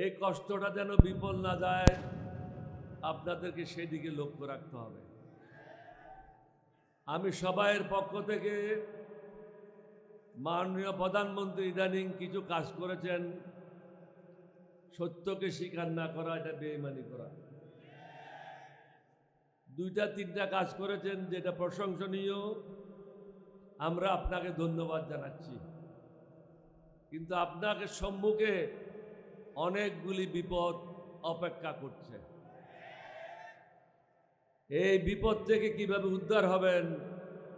এই কষ্টটা যেন বিফল না যায়, আপনাদেরকে সেদিকে লক্ষ্য রাখতে হবে। আমি সবাইয়ের পক্ষ থেকে মাননীয় প্রধানমন্ত্রী ইদানিং কিছু কাজ করেছেন, সত্যকে স্বীকার না করা এটা বেঈমানি করা। দুইটা তিনটা কাজ করেছেন যেটা প্রশংসনীয়, আমরা আপনাকে ধন্যবাদ জানাচ্ছি। কিন্তু আপনাকে সম্মুখে অনেকগুলি বিপদ অপেক্ষা করছে। এই বিপদ থেকে কিভাবে উদ্ধার হবেন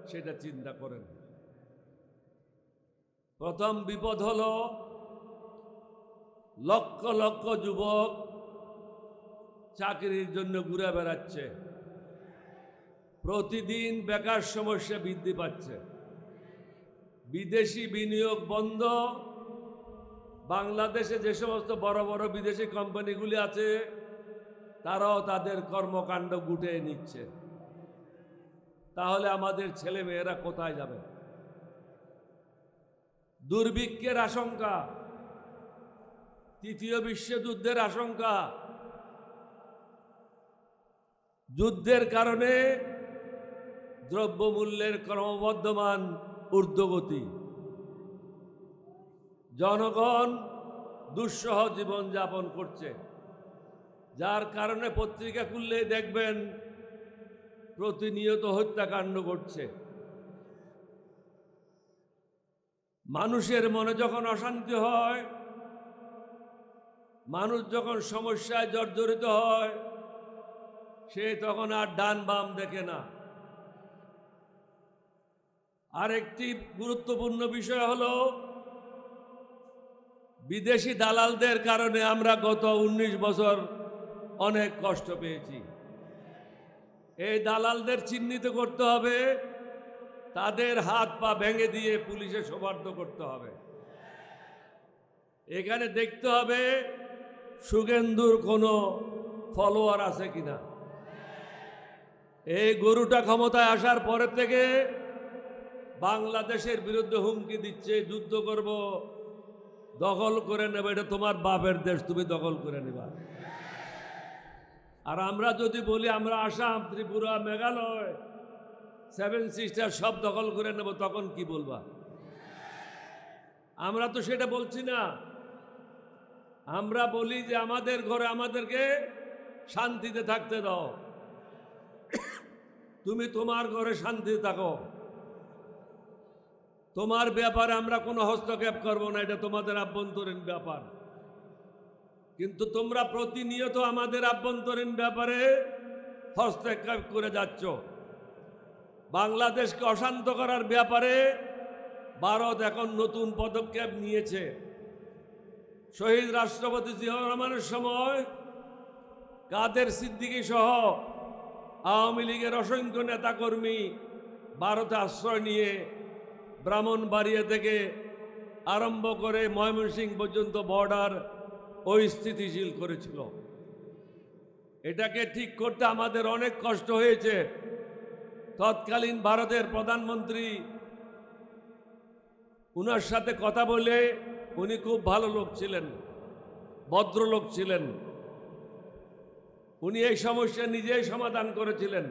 সেটা চিন্তা করেন। প্রথম বিপদ হলো লক্ষ লক্ষ যুবক চাকরির জন্য ঘুরে বেড়াচ্ছে, প্রতিদিন বেকার সমস্যা বৃদ্ধি পাচ্ছে, বিদেশি বিনিয়োগ বন্ধ। বাংলাদেশে যে সমস্ত বড় বড় বিদেশি কোম্পানিগুলি আছে তারাও তাদের কর্মকাণ্ড গুটিয়ে নিচ্ছে। তাহলে আমাদের ছেলে মেয়েরা কোথায় যাবে? দুর্ভিক্ষের আশঙ্কা, তৃতীয় বিশ্বযুদ্ধের আশঙ্কা, যুদ্ধের কারণে দ্রব্যমূল্যের ক্রমবর্ধমান ঊর্ধ্বগতি, জনগণ দুঃসহ জীবনযাপন করছে, যার কারণে পত্রিকা খুললেই দেখবেন প্রতিনিয়ত হত্যাকাণ্ড ঘটছে। মানুষের মনে যখন অশান্তি হয়, মানুষ যখন সমস্যায় জর্জরিত হয়, সে তখন আর ডান বাম দেখে না। আরেকটি গুরুত্বপূর্ণ বিষয় হলো বিদেশি দালালদের কারণে আমরা গত 19 বছর অনেক কষ্ট পেয়েছি। এই দালালদের চিহ্নিত করতে হবে, তাদের হাত পা ভেঙে দিয়ে পুলিশে সোপর্দ করতে হবে। এখানে দেখতে হবে সুগেন্দুর কোনো ফলোয়ার আছে কিনা। এই গরুটা ক্ষমতায় আসার পরে থেকে বাংলাদেশের বিরুদ্ধে হুমকি দিচ্ছে, যুদ্ধ করব, দখল করে নেবে, এটা তোমার বাপের দেশ, তুমি দখল করে নেবা। আর আমরা যদি বলি আমরা আসাম, ত্রিপুরা, মেঘালয়, 7 সিস্টার সব দখল করে নেব, তখন কি বলবা? আমরা তো সেটা বলছি না। আমরা বলি যে আমাদের ঘরে আমাদেরকে শান্তিতে থাকতে দাও, তুমি তোমার ঘরে শান্তিতে থাকো, তোমার ব্যাপারে আমরা কোনো হস্তক্ষেপ করব না, এটা তোমাদের আভ্যন্তরীণ ব্যাপার। কিন্তু তোমরা প্রতিনিয়ত আমাদের আভ্যন্তরীণ ব্যাপারে হস্তক্ষেপ করে যাচ্ছ। বাংলাদেশকে অশান্ত করার ব্যাপারে ভারত এখন নতুন পদক্ষেপ নিয়েছে। শহীদ রাষ্ট্রপতি জিয়াউর রহমানের সময় কাদের সিদ্দিকী সহ আওয়ামী লীগের অসংখ্য নেতাকর্মী ভারতে আশ্রয় নিয়ে ব্রাহ্মণবাড়িয়া থেকে আরম্ভ করে ময়মনসিংহ পর্যন্ত বর্ডার অস্থিতিশীল করেছিল। এটাকে ঠিক করতে আমাদের অনেক কষ্ট হয়েছে। তৎকালীন ভারতের প্রধানমন্ত্রী, উনার সাথে কথা বলে, উনি খুব ভালো লোক ছিলেন, ভদ্রলোক ছিলেন, উনি এই সমস্যা নিজেই সমাধান করেছিলেন।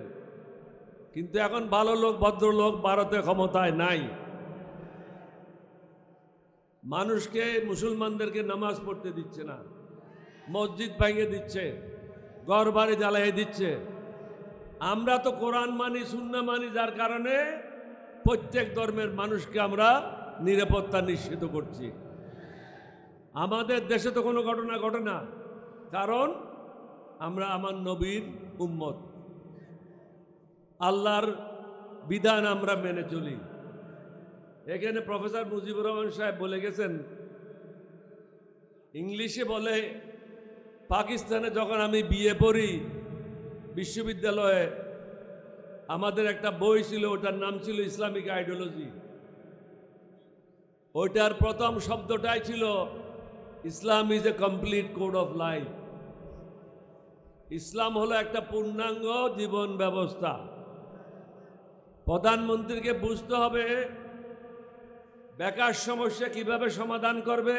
কিন্তু এখন ভালো লোক, ভদ্রলোক ভারতে ক্ষমতায় নাই। মানুষকে, মুসলমানদেরকে নামাজ পড়তে দিচ্ছে না, মসজিদ ভেঙে দিচ্ছে, ঘর বাড়ি জ্বালিয়ে দিচ্ছে। আমরা তো কোরআন মানি, সুন্নাহ মানি, যার কারণে প্রত্যেক ধর্মের মানুষকে আমরা নিরাপত্তা নিশ্চিত করছি। আমাদের দেশে তো কোনো ঘটনা ঘটে না, কারণ আমরা আমার নবীর উম্মত, আল্লাহর বিধান আমরা মেনে চলি। এখানে প্রফেসর মুজিবুর রহমান সাহেব বলে গেছেন, ইংলিশে বলে, পাকিস্তানে যখন আমি বিএ পড়ি বিশ্ববিদ্যালয়ে, আমাদের একটা বই ছিল, ওটার নাম ছিল ইসলামিক আইডিওলজি। ওইটার প্রথম শব্দটাই ছিল Islam is a complete code of life. Islam হলো একটা পূর্ণাঙ্গ জীবন ব্যবস্থা। প্রধানমন্ত্রীকে বুঝতে হবে বেকার সমস্যা কিভাবে সমাধান করবে,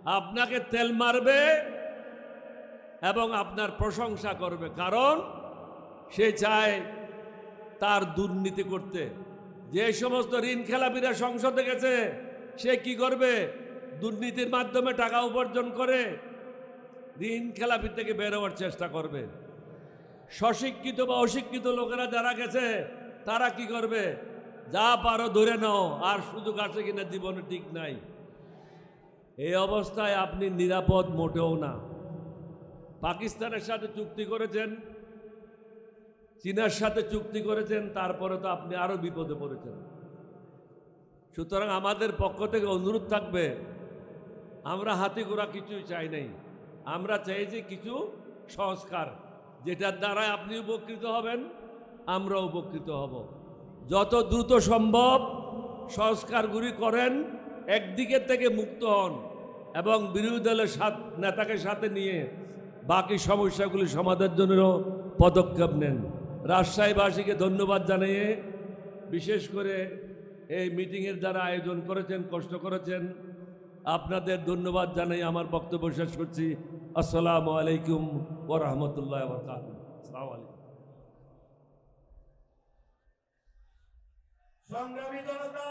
আপনাকে তেল মারবে এবং আপনার প্রশংসা করবে, কারণ সে চায় তার দুর্নীতি করতে। যে সমস্ত ঋণ খেলাপিরা সংসদে গেছে, সে কি করবে? দুর্নীতির মাধ্যমে টাকা উপার্জন করে ঋণ খেলাপি থেকে বের হওয়ার চেষ্টা করবে। স্বশিক্ষিত বা অশিক্ষিত লোকেরা যারা গেছে, তারা কি করবে? যা পারো ধরে নাও, আর সুযোগ আছে কিনা জীবনে ঠিক নাই। এই অবস্থায় আপনি নিরাপদ মোটেও না। পাকিস্তানের সাথে চুক্তি করেছেন, চীনের সাথে চুক্তি করেছেন, তারপরে তো আপনি আরো বিপদে পড়েছেন। সুতরাং আমাদের পক্ষ থেকে অনুরোধ থাকবে, আমরা হাতি ঘোড়া কিছুই চাই নাই। আমরা চাইছি কিছু সংস্কার, যেটার দ্বারা আপনি উপকৃত হবেন, আমরা উপকৃত হব। যত দ্রুত সম্ভব সংস্কারগুলি করেন, একদিকে থেকে মুক্ত হন এবং বিরোধী দলের নেতাকে সাথে নিয়ে বাকি সমস্যাগুলি সমাধানের জন্য পদক্ষেপ নেন। রাজশাহীবাসীকে ধন্যবাদ জানিয়ে, বিশেষ করে এই মিটিংয়ের দ্বারা আয়োজন করেছেন, কষ্ট করেছেন, আপনাদের ধন্যবাদ জানাই আমার বক্তব্য শেষ করছি। আসসালামু আলাইকুম ওয়া রাহমাতুল্লাহি ওয়া বারাকাতুহু। আসসালামু আলাইকুম। সংগ্রামী জনতা,